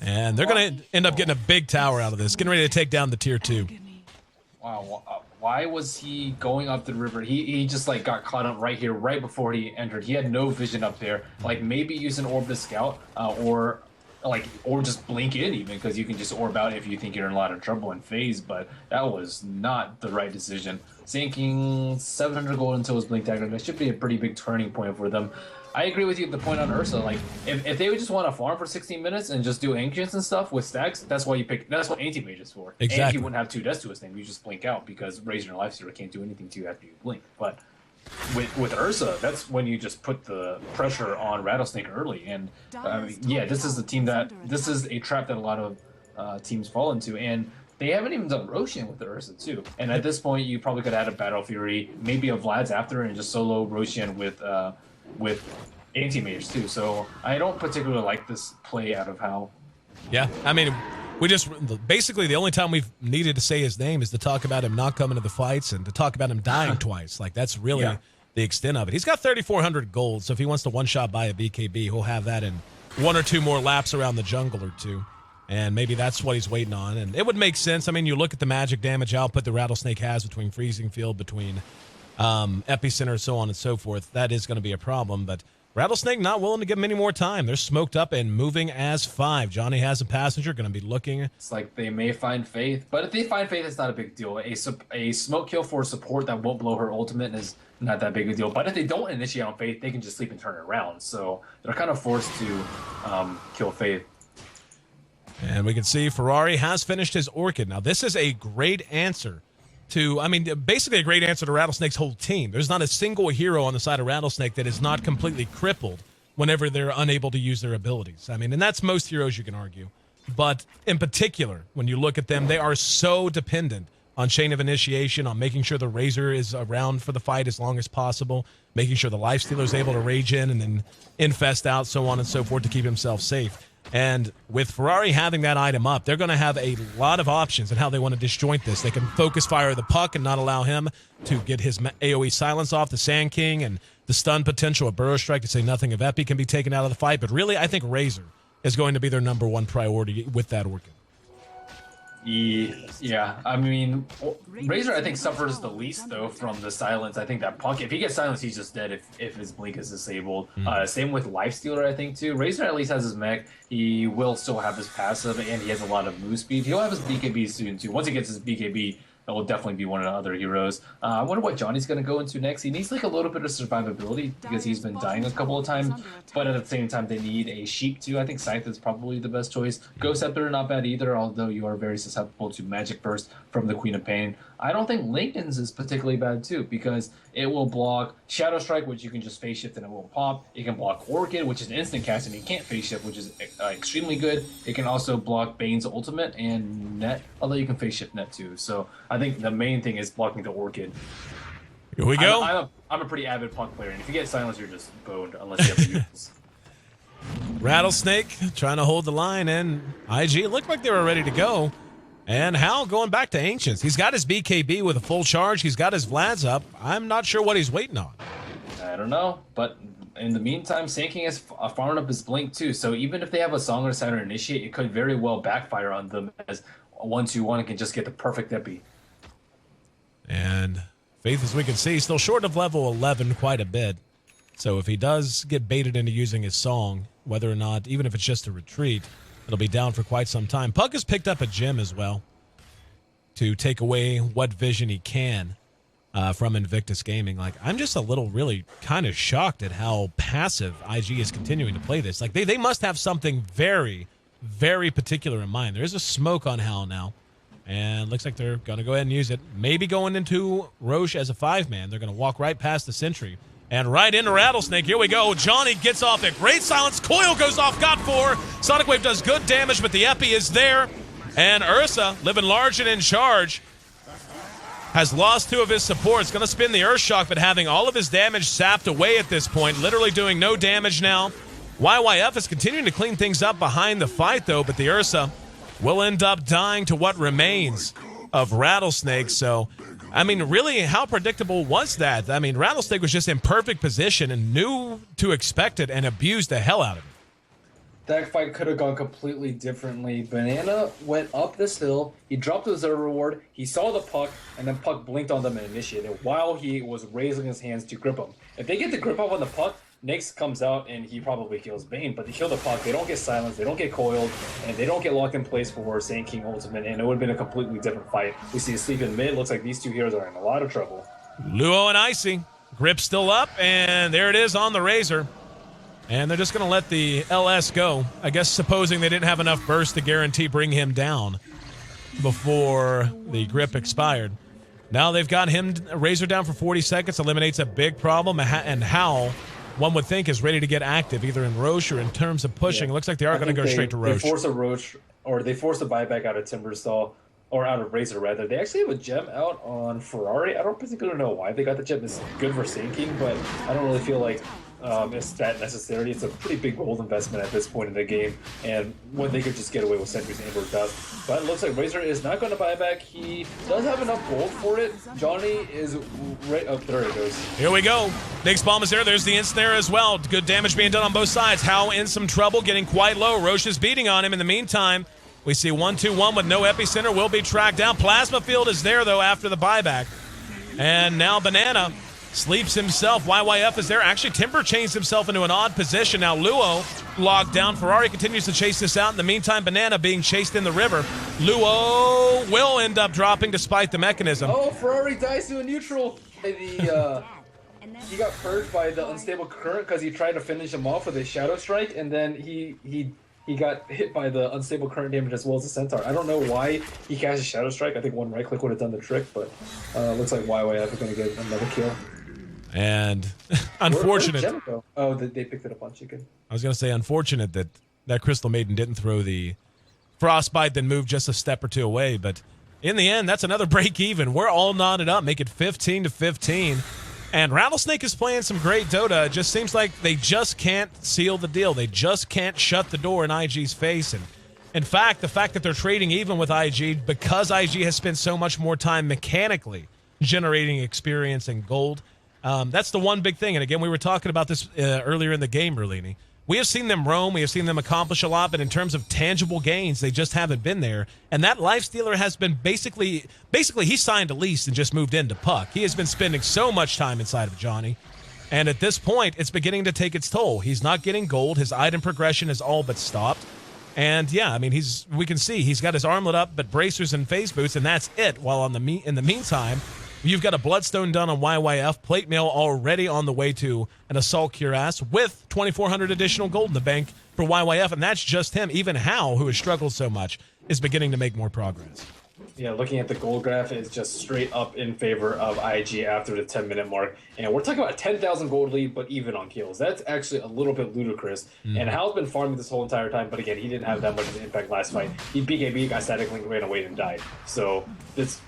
And they're going to end up getting a big tower out of this. Getting ready to take down the tier 2. Wow. Why was he going up the river? He just like got caught up right here, right before he entered. He had no vision up there. Like maybe use an orb to scout, or just blink in even, because you can just orb out if you think you're in a lot of trouble in phase. But that was not the right decision. Sinking 700 gold into his blink dagger. That should be a pretty big turning point for them. I agree with you the point on Ursa. Like if they would just want to farm for 16 minutes and just do ancients and stuff with stacks, that's what anti-mage is for. Exactly. And he wouldn't have 2 deaths to his name. You just blink out because Razor and Lifestealer can't do anything to you after you blink. But with Ursa, that's when you just put the pressure on Rattlesnake early. And this is a trap that a lot of teams fall into. And they haven't even done Roshan with the Ursa too. And at this point, you probably could add a Battle Fury, maybe a Vlad's after, and just solo Roshan with anti-mage too. So I don't particularly like this play out of Hal. Yeah, I mean, we just basically the only time we've needed to say his name is to talk about him not coming to the fights and to talk about him dying twice. Like that's really the extent of it. He's got 3,400 gold, so if he wants to one-shot buy a BKB, he'll have that in 1 or 2 more laps around the jungle or 2. And maybe that's what he's waiting on. And it would make sense. I mean, you look at the magic damage output the Rattlesnake has between Freezing Field, between Epicenter, so on and so forth. That is going to be a problem, but Rattlesnake not willing to give him any more time. They're smoked up and moving as 5. Johnny has a passenger, going to be looking. It's like they may find Faith, but if they find Faith, it's not a big deal. A smoke kill for support that won't blow her ultimate is not that big a deal. But if they don't initiate on Faith, they can just sleep and turn it around. So they're kind of forced to kill Faith. And we can see Ferrari has finished his Orchid. Now, this is a great answer basically a great answer to Rattlesnake's whole team. There's not a single hero on the side of Rattlesnake that is not completely crippled whenever they're unable to use their abilities. I mean, and that's most heroes, you can argue. But in particular, when you look at them, they are so dependent on Chain of Initiation, on making sure the Razor is around for the fight as long as possible, making sure the Lifestealer is able to rage in and then infest out, so on and so forth to keep himself safe. And with Ferrari having that item up, they're going to have a lot of options in how they want to disjoint this. They can focus fire the puck and not allow him to get his AoE silence off the Sand King, and the stun potential of Burrow Strike, to say nothing of Epi, can be taken out of the fight. But really, I think Razor is going to be their number one priority with that Orchid. Yeah, I mean, Razor I think suffers the least though from the silence. I think that puck, if he gets silenced, he's just dead if his blink is disabled. Same with Lifestealer, I think too. Razor at least has his mech. He will still have his passive, and he has a lot of move speed. He'll have his BKB soon too. Once he gets his BKB, that will definitely be one of the other heroes. I wonder what Johnny's going to go into next. He needs like a little bit of survivability because he's been dying a couple of times, but at the same time they need a sheep too. I think Scythe is probably the best choice. Ghost Scepter not bad either, although you are very susceptible to Magic Burst from the Queen of Pain. I don't think Lincoln's is particularly bad too, because it will block Shadow Strike, which you can just phase shift and it won't pop. It can block Orchid, which is an instant cast and you can't phase shift, which is extremely good. It can also block Bane's ultimate and Net, although you can phase shift Net too. So I think the main thing is blocking the Orchid. Here we go. I'm a pretty avid punk player, and if you get silenced, you're just boned unless you have the use. Rattlesnake trying to hold the line, and IG looked like they were ready to go. And Hal going back to Ancients. He's got his BKB with a full charge. He's got his Vlad's up. I'm not sure what he's waiting on. I don't know, but in the meantime, Sand King is farming up his blink too. So even if they have a Song or Saturn Initiate, it could very well backfire on them as 1-2-1 and can just get the perfect epi. And Faith, as we can see, still short of level 11 quite a bit. So if he does get baited into using his Song, whether or not, even if it's just a retreat, it'll be down for quite some time. Puck has picked up a gem as well to take away what vision he can from Invictus Gaming. Like, I'm just a little really kind of shocked at how passive IG is continuing to play this. Like, they must have something very, very particular in mind. There is a smoke on Hal now, and looks like they're going to go ahead and use it. Maybe going into Roche as a 5-man. They're going to walk right past the sentry. And right into Rattlesnake. Here we go. Johnny gets off it. Great silence. Coil goes off. Got 4. Sonic Wave does good damage, but the Epi is there. And Ursa, living large and in charge, has lost 2 of his supports. Going to spin the Earth Shock, but having all of his damage sapped away at this point. Literally doing no damage now. YYF is continuing to clean things up behind the fight, though, but the Ursa will end up dying to what remains of Rattlesnake. So, I mean, really, how predictable was that? I mean, Rattlesnake was just in perfect position and knew to expect it and abused the hell out of it. That fight could have gone completely differently. Banana went up this hill, he dropped the Observer Ward, he saw the puck, and then puck blinked on them and initiated while he was raising his hands to grip him. If they get the grip up on the puck, Nyx comes out and he probably kills Bane, but they kill the puck, they don't get silenced, they don't get coiled, and they don't get locked in place for Sand King ultimate, and it would have been a completely different fight. We see a sleep in mid, looks like these 2 heroes are in a lot of trouble. Luo and Icy, grip still up, and there it is on the Razor. And they're just going to let the LS go, I guess supposing they didn't have enough burst to guarantee bring him down before the grip expired. Now they've got him, Razor down for 40 seconds, eliminates a big problem, and Hal, one would think, is ready to get active, either in Roche or in terms of pushing. It looks like they are going to go straight to Roche. They force a Roche, or they force a buyback out of Timberstall, or out of Razor, rather. They actually have a gem out on Ferrari. I don't particularly know why they got the gem. It's good for Sand King, but I don't really feel like it's that necessary. It's a pretty big gold investment at this point in the game, and when they could just get away with Sentry's Amber Dust. But it looks like Razor is not going to buy back. He does have enough gold for it. Johnny is right up there. It goes. Here we go. Nyx bomb is there. There's the instant there as well. Good damage being done on both sides. Hal in some trouble, getting quite low. Roche is beating on him. In the meantime, we see 1-2-1 with no epicenter. Will be tracked down. Plasma Field is there, though, after the buyback. And now Banana sleeps himself. YYF is there. Actually, Timber changed himself into an odd position. Now Luo locked down. Ferrari continues to chase this out. In the meantime, Banana being chased in the river. Luo will end up dropping despite the mechanism. Oh, Ferrari dies to a neutral. He got purged by the unstable current because he tried to finish him off with a Shadow Strike, and then he got hit by the unstable current damage as well as the Centaur. I don't know why he cast a Shadow Strike. I think one right click would have done the trick, but looks like YYF is going to get another kill. And unfortunate. Where'd Gem go? Oh, they picked it up on Chicken. I was going to say unfortunate that Crystal Maiden didn't throw the Frostbite, then moved just a step or 2 away. But in the end, that's another break even. We're all knotted up, make it 15-15. And Rattlesnake is playing some great Dota. It just seems like they just can't seal the deal. They just can't shut the door in IG's face. And in fact, the fact that they're trading even with IG because IG has spent so much more time mechanically generating experience and gold, that's the one big thing. And again, we were talking about this earlier in the game, Berlini. We have seen them roam. We have seen them accomplish a lot, but in terms of tangible gains, they just haven't been there. And that Lifestealer has been basically he signed a lease and just moved into Puck. He has been spending so much time inside of Johnny. And at this point, it's beginning to take its toll. He's not getting gold. His item progression is all but stopped. And yeah, I mean, we can see he's got his armlet up, but bracers and phase boots, and that's it. While in the meantime, you've got a Bloodstone done on YYF, plate mail already on the way to an Assault Cuirass with 2,400 additional gold in the bank for YYF, and that's just him. Even Hal, who has struggled so much, is beginning to make more progress. Yeah, looking at the gold graph, it's just straight up in favor of IG after the 10-minute mark. And we're talking about a 10,000 gold lead, but even on kills. That's actually a little bit ludicrous. And Hal's been farming this whole entire time, but again, he didn't have that much of an impact last fight. He BKB, got static link, ran away, and died. So that's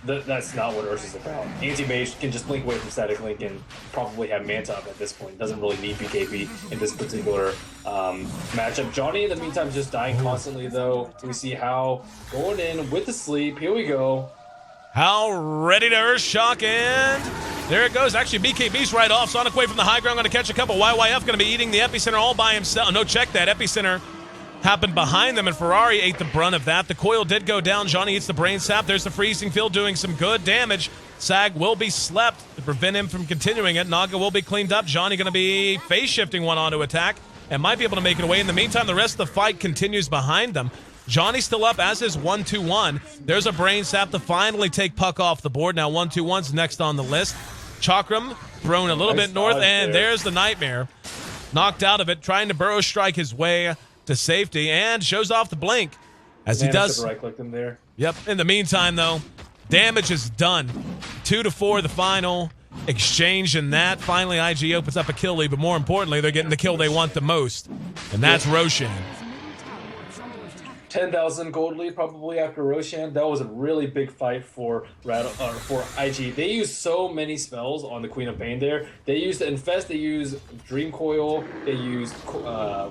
not what Ursa's about. Anti-Mage can just blink away from static link and probably have Manta up at this point. Doesn't really need BKB in this particular matchup. Johnny, in the meantime, is just dying constantly, though. We see Hal going in with the sleep. Here we go. Hal ready to Earth Shock, and there it goes. Actually, BKB's right off. Sonic Wave from the high ground, going to catch a couple. YYF going to be eating the Epicenter all by himself. No, check that. Epicenter happened behind them, and Ferrari ate the brunt of that. The coil did go down. Johnny eats the brain sap. There's the freezing field doing some good damage. Sag will be slept to prevent him from continuing it. Naga will be cleaned up. Johnny going to be phase shifting one onto attack and might be able to make it away. In the meantime, the rest of the fight continues behind them. Johnny's still up, as is 1-2-1. There's a brain sap to finally take Puck off the board. Now 1-2-1's next on the list. Chakram thrown a little bit north, and there's the Nightmare. Knocked out of it, trying to burrow strike his way to safety, and shows off the blink as he does. Right-clicked him there. Yep. In the meantime, though, damage is done. 2-4 the final exchange, and that finally IG opens up a kill lead, but more importantly, they're getting the kill they want the most, and that's Roshan. 10,000 gold lead probably after Roshan. That was a really big fight for IG. They used so many spells on the Queen of Pain there. They used the Infest, they used Dream Coil, they used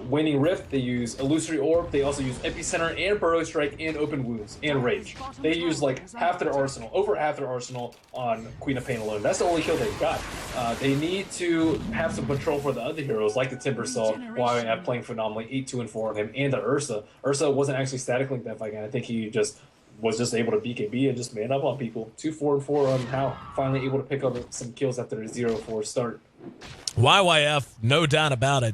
Waning Rift, they used Illusory Orb, they also used Epicenter and Burrow Strike and Open Wounds and Rage. They used like half their arsenal, over half their arsenal on Queen of Pain alone. That's the only kill they got. They need to have some control for the other heroes like the Timbersaw, YYF playing phenomenally, 8-2 and 4 on him, and the Ursa. Ursa wasn't actually static link that fight, and I think he was just able to BKB and just man up on people. 2-4 and 4 on Hal, finally able to pick up some kills after a 0-4 start. YYF, no doubt about it.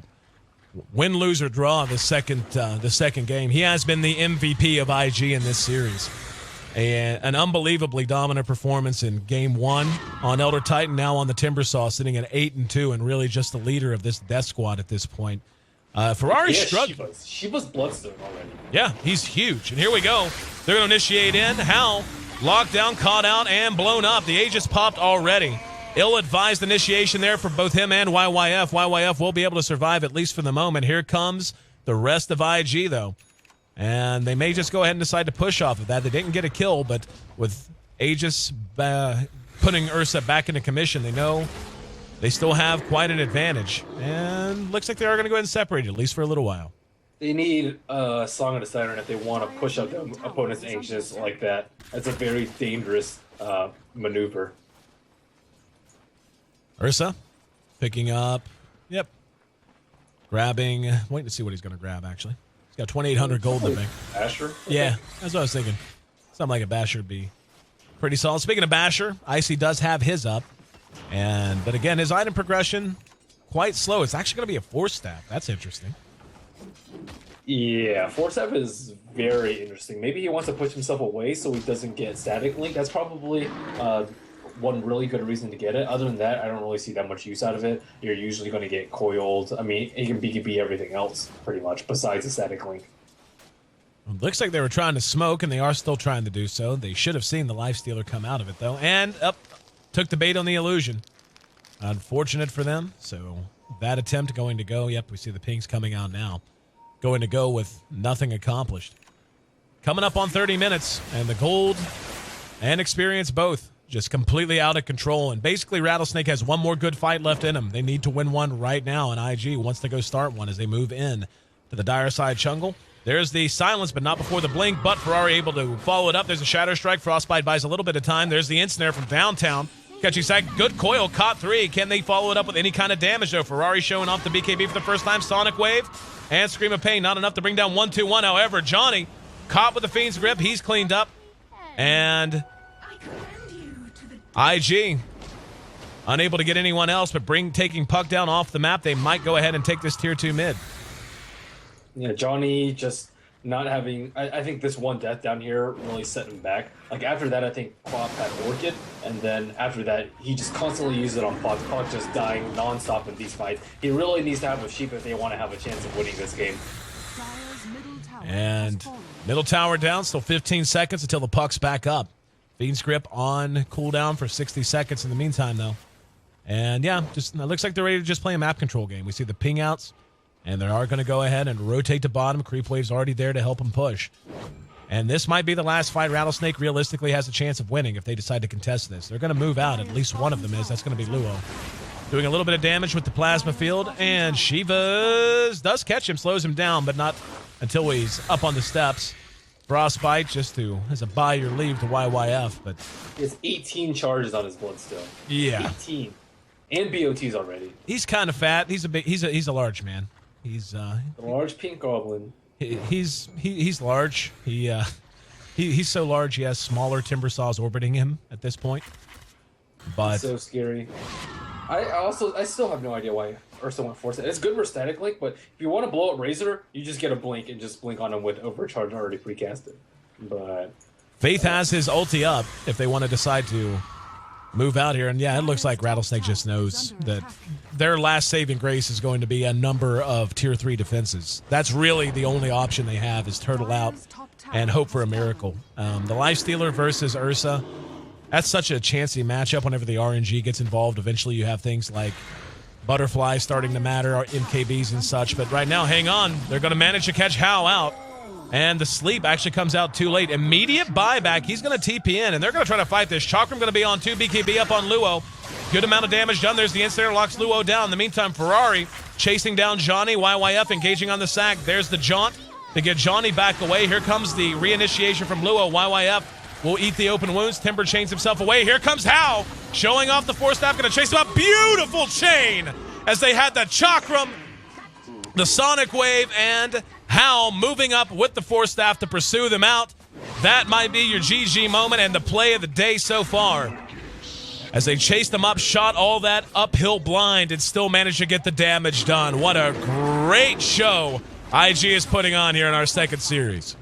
Win, lose, or draw the second game. He has been the MVP of IG in this series. An unbelievably dominant performance in Game 1 on Elder Titan, now on the Timbersaw, sitting at 8-2, and really just the leader of this death squad at this point. Ferrari struggling. Shiva's Bloodstone already. Yeah, he's huge. And here we go. They're going to initiate in. Hal, locked down, caught out, and blown up. The Aegis popped already. Ill-advised initiation there for both him and YYF. YYF will be able to survive, at least for the moment. Here comes the rest of IG, though. And they may just go ahead and decide to push off of that. They didn't get a kill, but with Aegis putting Ursa back into commission, they know they still have quite an advantage. And looks like they are going to go ahead and separate, at least for a little while. They need a Song of the Siren if they want to push up their opponent's Aegis like that. That's a very dangerous maneuver. Ursa picking up. Yep. Grabbing. Waiting to see what he's going to grab, actually. He's got 2,800 gold in the bank. Basher? Yeah, that's what I was thinking. Something like a Basher would be pretty solid. Speaking of Basher, Icy does have his up. But again, his item progression, quite slow. It's actually going to be a 4-staff. That's interesting. Yeah, 4-staff is very interesting. Maybe he wants to push himself away so he doesn't get static link. That's probably one really good reason to get it. Other than that, I don't really see that much use out of it. You're usually going to get coiled. I mean, he can BKB everything else, pretty much, besides the static link. It looks like they were trying to smoke, and they are still trying to do so. They should have seen the Lifestealer come out of it, though. And took the bait on the illusion. Unfortunate for them. So that attempt going to go. Yep, we see the pings coming out now. Going to go with nothing accomplished. Coming up on 30 minutes, and the gold and experience both just completely out of control. And basically, Rattlesnake has one more good fight left in him. They need to win one right now, and IG wants to go start one as they move in to the dire side jungle. There's the silence, but not before the blink, but Ferrari able to follow it up. There's a Shadow Strike. Frostbite buys a little bit of time. There's the Ensnare from downtown. Catching sack. Good coil. Caught 3. Can they follow it up with any kind of damage, though? Ferrari showing off the BKB for the first time. Sonic Wave and Scream of Pain. Not enough to bring down 1-2-1. However, Johnny caught with the Fiend's Grip. He's cleaned up. And IG unable to get anyone else, but taking Puck down off the map. They might go ahead and take this tier 2 mid. Yeah, Johnny just not having. I think this one death down here really set him back. Like after that, I think Quap had Orchid, and then after that, he just constantly used it on Puck. Puck just dying nonstop in these fights. He really needs to have a Sheep if they want to have a chance of winning this game. And middle tower down, still 15 seconds until the Puck's back up. Fiend's Grip on cooldown for 60 seconds in the meantime, though. And yeah, just it looks like they're ready to just play a map control game. We see the ping outs. And they are going to go ahead and rotate to bottom. Creep Wave's already there to help them push. And this might be the last fight Rattlesnake realistically has a chance of winning if they decide to contest this. They're going to move out. At least one of them is. That's going to be Luo. Doing a little bit of damage with the Plasma Field. And Shivas does catch him, slows him down, but not until he's up on the steps. Frostbite just as a buy your leave to YYF. But he has 18 charges on his blood still. Yeah. 18. And BOTs already. He's kind of fat. He's a large man. He's the large pink goblin. He's large. He's so large he has smaller timber saws orbiting him at this point. But it's so scary. I still have no idea why Ursa went Force. It's good for Static Link, but if you want to blow up Razor, you just get a blink and just blink on him with Overcharge already precasted. But Faith has his ulti up if they want to decide to move out here. And yeah, it looks like Rattlesnake just knows that their last saving grace is going to be a number of tier 3 defenses. That's really the only option they have is turtle out and hope for a miracle. The Lifestealer versus Ursa, that's such a chancy matchup whenever the RNG gets involved. Eventually you have things like Butterfly starting to matter, or MKBs and such. But right now, hang on. They're going to manage to catch Hal out. And the sleep actually comes out too late. Immediate buyback. He's going to TP in, and they're going to try to fight this. Chakram going to be on 2. BKB up on Luo. Good amount of damage done. There's the Ensnare, locks Luo down. In the meantime, Ferrari chasing down Johnny. YYF engaging on the sack. There's the jaunt to get Johnny back away. Here comes the reinitiation from Luo. YYF will eat the open wounds. Timber chains himself away. Here comes Hal showing off the Force Staff. Going to chase him up. Beautiful chain as they had the Chakram, the Sonic Wave, and Hal moving up with the Force Staff to pursue them out. That might be your GG moment and the play of the day so far. As they chased them up, shot all that uphill blind, and still managed to get the damage done. What a great show IG is putting on here in our second series.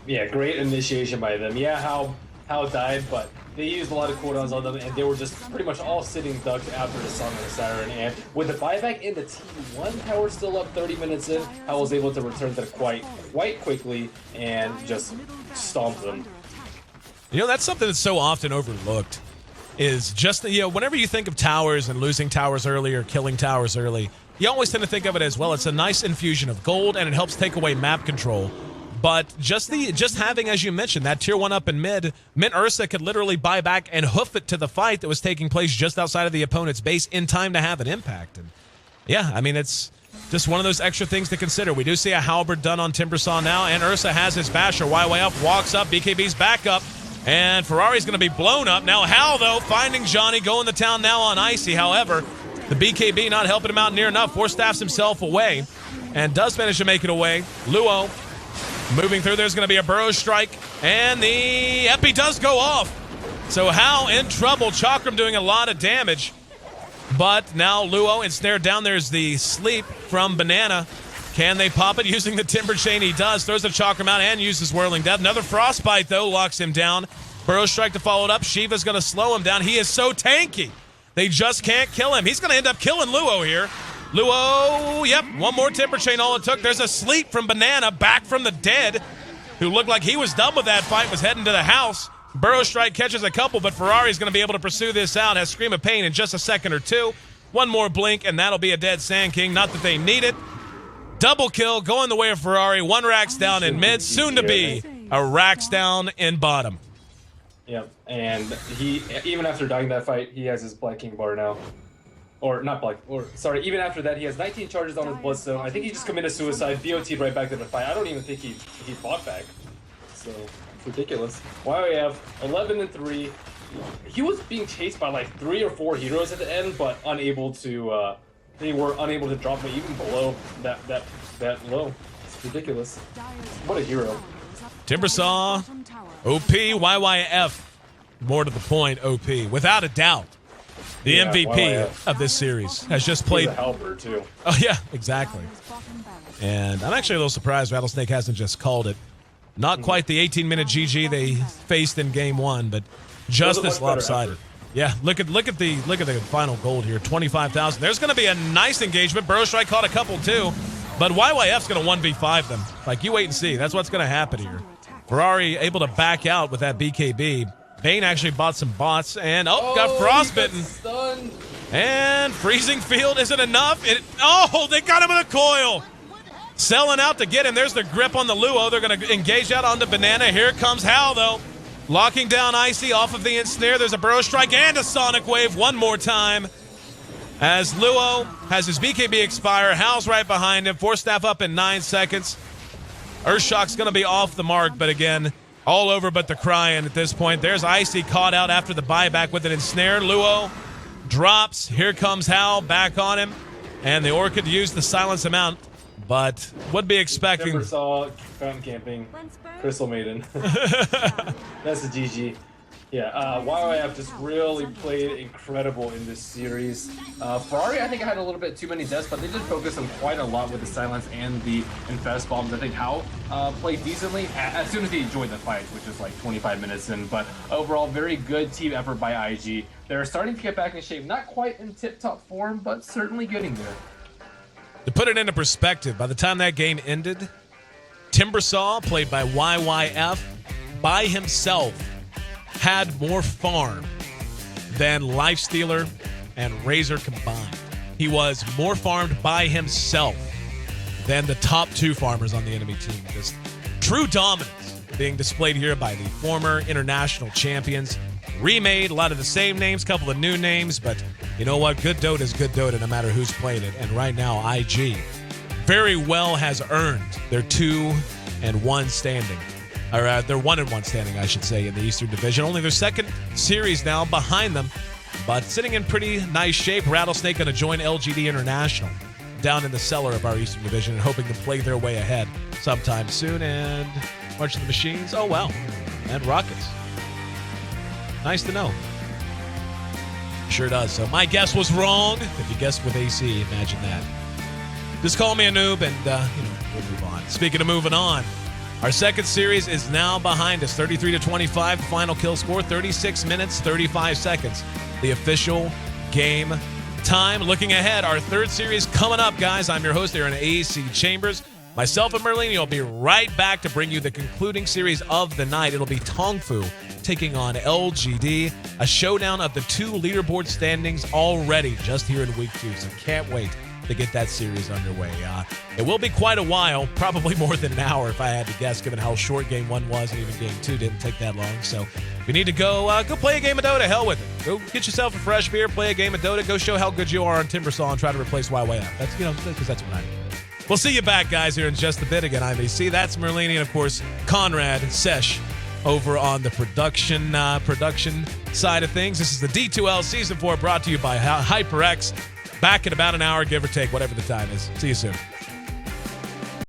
Yeah, great initiation by them. Yeah, Hal died, but they used a lot of cooldowns on them, and they were just pretty much all sitting ducks after the Sun and the Saturn. And with the buyback in the T1 tower still up 30 minutes in, Hal was able to return to the quite quickly and just stomp them. You know, that's something that's so often overlooked. Is just, whenever you think of towers and losing towers early or killing towers early, you always tend to think of it as, well, it's a nice infusion of gold and it helps take away map control. But just having, as you mentioned, that tier 1 up in mid, meant Ursa could literally buy back and hoof it to the fight that was taking place just outside of the opponent's base in time to have an impact. And yeah, I mean, it's just one of those extra things to consider. We do see a Halberd done on Timbersaw now, and Ursa has his Basher. YYF walks up, BKB's back up. And Ferrari's going to be blown up. Now Hal, though, finding Johnny, going to town now on Icy. However, the BKB not helping him out near enough. Force staffs himself away and does manage to make it away. Luo moving through. There's going to be a Burrow Strike, and the Epi does go off. So Hal in trouble. Chakram doing a lot of damage. But now Luo ensnared down. There's the sleep from Banana. Can they pop it using the Timber Chain? He does. Throws the Chakram out and uses Whirling Death. Another Frostbite, though, locks him down. Burrow Strike to follow it up. Shiva's going to slow him down. He is so tanky. They just can't kill him. He's going to end up killing Luo here. Luo, yep, one more Timber Chain, all it took. There's a sleep from Banana, back from the dead, who looked like he was done with that fight, was heading to the house. Burrow Strike catches a couple, but Ferrari's going to be able to pursue this out. Has Scream of Pain in just a second or two. One more blink, and that'll be a dead Sand King. Not that they need it. Double kill going the way of Ferrari. One racks down in mid, soon to be a racks down in bottom. Yeah, and he even after dying that fight, he has his Black King bar now. Or not Black, or sorry, even after that, he has 19 charges on his Bloodstone. I think he just committed suicide, BOT'd right back to the fight. I don't even think he fought back. So, it's ridiculous. YYF, 11-3. He was being chased by like 3 or 4 heroes at the end, but unable to, they were unable to drop him even below that low. It's ridiculous. What a hero. Timbersaw, OP, YYF. More to the point, OP. Without a doubt. The MVP YYF. of this series has just played. He's a helper, too. Oh, yeah, exactly. And I'm actually a little surprised Rattlesnake hasn't just called it. Not quite the 18-minute GG they faced in game 1, but just as lopsided. Yeah, look at the final gold here, 25,000. There's going to be a nice engagement. Burrow Strike caught a couple too, but YYF's going to 1v5 them. Like, you wait and see. That's what's going to happen here. Ferrari able to back out with that BKB. Bane actually bought some bots and got frostbitten. And freezing field isn't enough. They got him with a coil. Selling out to get him. There's the grip on the Luo. They're going to engage out onto Banana. Here comes Hal, though. Locking down Icy off of the ensnare. There's a Burrow Strike and a Sonic Wave one more time. As Luo has his BKB expire. Hal's right behind him. Force staff up in 9 seconds. Earthshock's going to be off the mark, but again, all over but the crying at this point. There's Icy caught out after the buyback with an ensnare. Luo drops. Here comes Hal back on him. And the Orchid used the silence him out, but would be expecting. Timbersaw, fountain camping, Crystal Maiden. That's the GG. Yeah, YYF just really played incredible in this series. Ferrari, I think, had a little bit too many deaths, but they did focus on quite a lot with the silence and the infest bombs. I think Hal played decently as soon as he joined the fight, which was like 25 minutes in. But overall, very good team effort by IG. They're starting to get back in shape. Not quite in tip-top form, but certainly getting there. To put it into perspective, by the time that game ended, Timbersaw, played by YYF, by himself, had more farm than Lifestealer and Razor combined. He was more farmed by himself than the top 2 farmers on the enemy team. Just true dominance being displayed here by the former international champions. Remade, a lot of the same names, couple of new names, but you know what? Good Dota is good Dota no matter who's played it. And right now, IG very well has earned their 2-1 standing. Or they're 1-1 standing, I should say, in the Eastern Division. Only their second series now behind them, but sitting in pretty nice shape. Rattlesnake going to join LGD International down in the cellar of our Eastern Division and hoping to play their way ahead sometime soon. And March of the Machines, oh well, and Rockets. Nice to know. Sure does. So my guess was wrong. If you guessed with AC, imagine that. Just call me a noob and we'll move on. Speaking of moving on, our second series is now behind us, 33-25. The final kill score, 36 minutes, 35 seconds. The official game time. Looking ahead, our third series coming up, guys. I'm your host here in AAC Chambers. Myself and Merlini will be right back to bring you the concluding series of the night. It'll be Tongfu taking on LGD. A showdown of the 2 leaderboard standings already just here in week 2. So can't wait to get that series underway. It will be quite a while, probably more than an hour if I had to guess, given how short game 1 was, and even game 2 didn't take that long. So if you need to go play a game of Dota, hell with it. Go get yourself a fresh beer, play a game of Dota, go show how good you are on Timbersaw and try to replace YYF. That's, because that's what I do. We'll see you back, guys, here in just a bit. Again, I'm AC. That's Merlini, and of course, Conrad Sesh over on the production side of things. This is the D2L Season 4 brought to you by HyperX. Back in about an hour, give or take, whatever the time is. See you soon.